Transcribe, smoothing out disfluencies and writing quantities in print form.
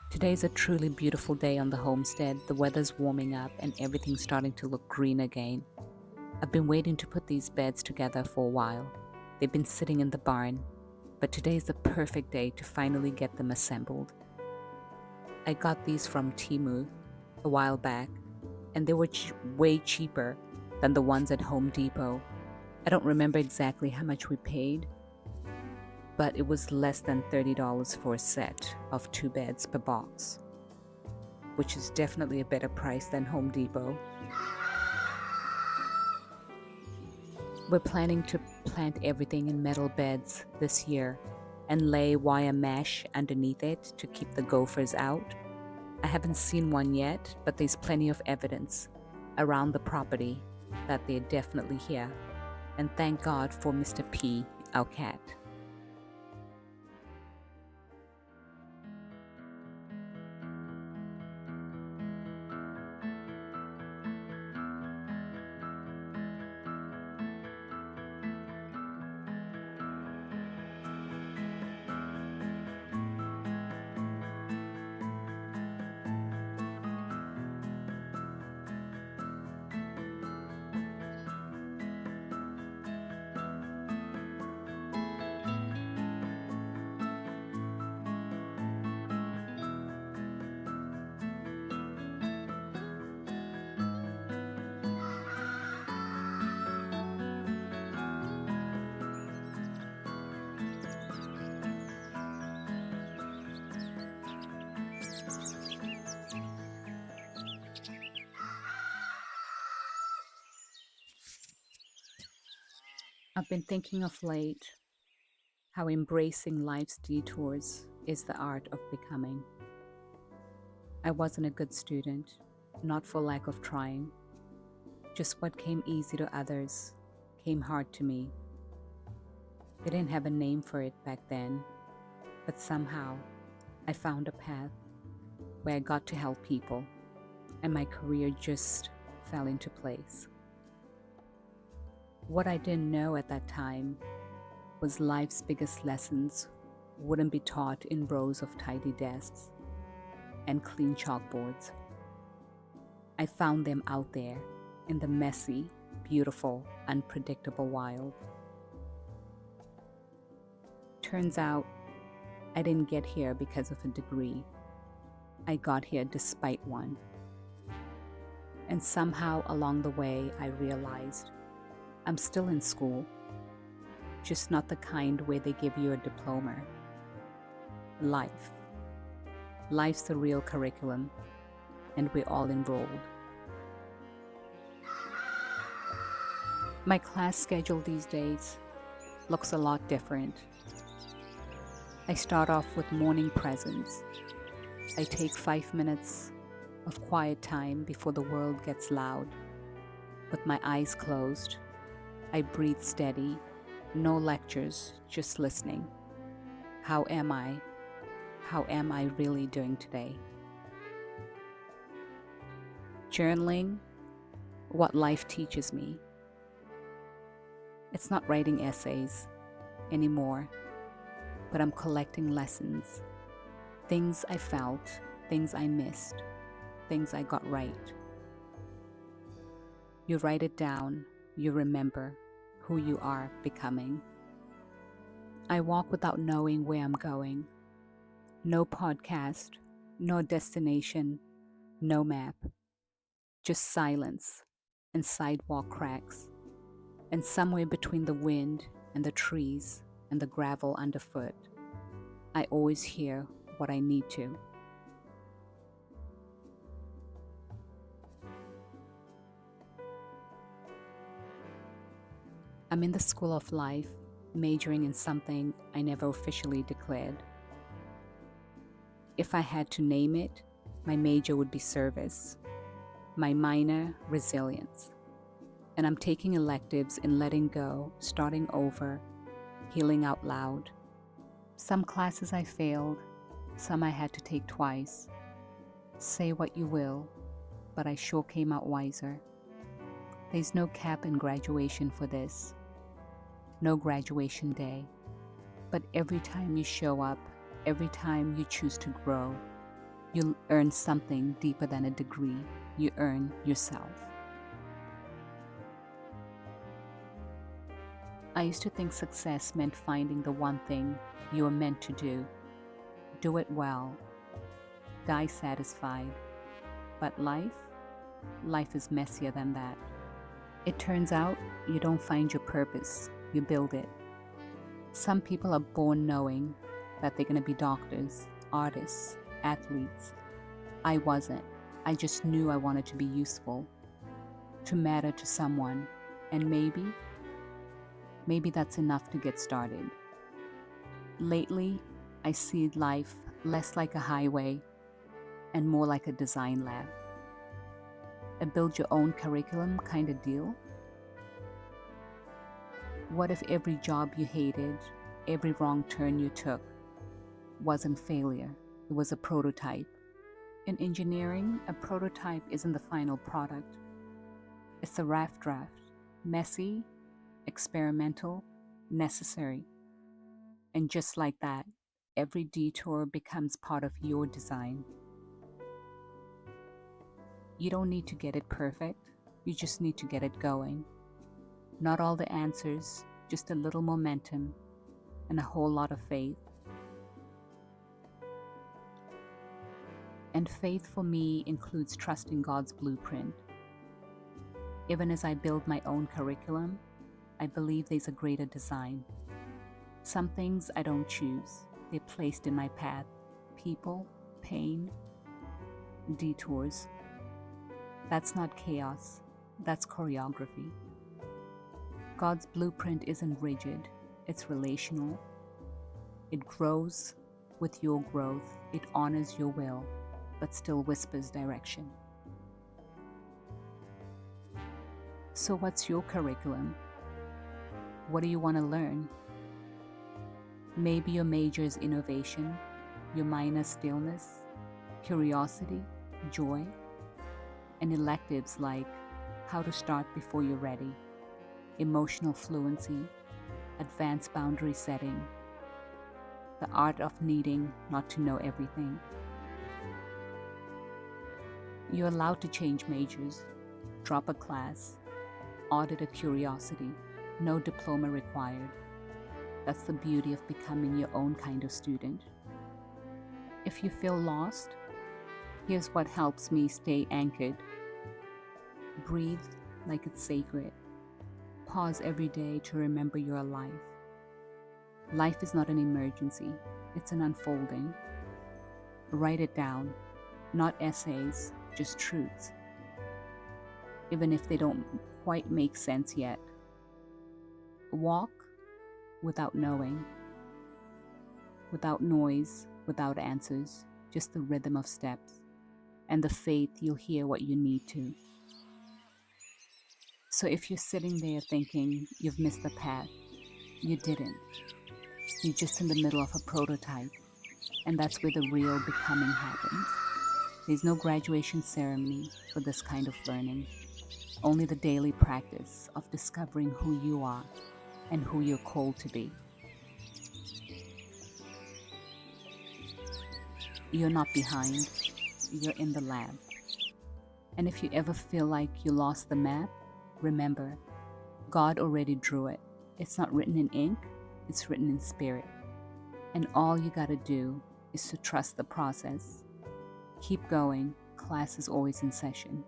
Today's a truly beautiful day on the homestead. The weather's warming up and everything's starting to look green again. I've been waiting to put these beds together for a while. They've been sitting in the barn, but today's the perfect day to finally get them assembled. I got these from Temu a while back, and they were way cheaper than the ones at Home Depot. I don't remember exactly how much we paid, but it was less than $30 for a set of two beds per box, which is definitely a better price than Home Depot. We're planning to plant everything in metal beds this year and lay wire mesh underneath it to keep the gophers out. I haven't seen one yet, but there's plenty of evidence around the property that they're definitely here. And thank God for Mr. P, our cat. I've been thinking of late how embracing life's detours is the art of becoming. I wasn't a good student, not for lack of trying. Just what came easy to others came hard to me. They didn't have a name for it back then, but somehow I found a path where I got to help people, and my career just fell into place. What I didn't know at that time was life's biggest lessons wouldn't be taught in rows of tidy desks and clean chalkboards. I found them out there in the messy, beautiful, unpredictable wild. Turns out I didn't get here because of a degree. I got here despite one. And somehow along the way, I realized I'm still in school, just not the kind where they give you a diploma. Life. Life's the real curriculum, and we're all enrolled. My class schedule these days looks a lot different. I start off with morning presence. I take 5 minutes of quiet time before the world gets loud. With my eyes closed, I breathe steady, no lectures, just listening. How am I? How am I really doing today? Journaling, what life teaches me. It's not writing essays anymore, but I'm collecting lessons. Things I felt, things I missed, things I got right. You write it down, you remember who you are becoming. I walk without knowing where I'm going. No podcast, no destination, no map. Just silence and sidewalk cracks. And somewhere between the wind and the trees and the gravel underfoot, I always hear what I need to. I'm in the school of life, majoring in something I never officially declared. If I had to name it, my major would be service, my minor, resilience. And I'm taking electives in letting go, starting over, healing out loud. Some classes I failed, some I had to take twice. Say what you will, but I sure came out wiser. There's no cap in graduation for this. No graduation day. But every time you show up, every time you choose to grow, You'll earn something deeper than a degree. You earn yourself. I used to think success meant finding the one thing you were meant to do it well, die satisfied. But life is messier than that. It turns out you don't find your purpose, you build it. Some people are born knowing that they're going to be doctors, artists, athletes. I wasn't. I just knew I wanted to be useful, to matter to someone, and maybe that's enough to get started. Lately, I see life less like a highway and more like a design lab. A build your own curriculum kind of deal. What if every job you hated, every wrong turn you took, wasn't failure? It was a prototype. In engineering, a prototype isn't the final product. It's a rough draft, messy, experimental, necessary. And just like that, every detour becomes part of your design. You don't need to get it perfect, you just need to get it going. Not all the answers, just a little momentum and a whole lot of faith. And faith for me includes trusting God's blueprint. Even as I build my own curriculum, I believe there's a greater design. Some things I don't choose, they're placed in my path. People, pain, detours. That's not chaos, that's choreography. God's blueprint isn't rigid, it's relational. It grows with your growth, it honors your will, but still whispers direction. So what's your curriculum? What do you want to learn? Maybe your major is innovation, your minor stillness, curiosity, joy, and electives like how to start before you're ready, emotional fluency, advanced boundary setting, the art of needing not to know everything. You're allowed to change majors, drop a class, audit a curiosity, no diploma required. That's the beauty of becoming your own kind of student. If you feel lost, here's what helps me stay anchored. Breathe like it's sacred. Pause every day to remember you're alive. Life is not an emergency, it's an unfolding. Write it down, not essays, just truths. Even if they don't quite make sense yet. Walk without knowing, without noise, without answers, just the rhythm of steps, and the faith you'll hear what you need to. So if you're sitting there thinking you've missed the path, you didn't. You're just in the middle of a prototype, and that's where the real becoming happens. There's no graduation ceremony for this kind of learning, only the daily practice of discovering who you are and who you're called to be. You're not behind, you're in the lab. And if you ever feel like you lost the map, remember, God already drew it. It's not written in ink, it's written in spirit. And all you gotta do is to trust the process. Keep going, class is always in session.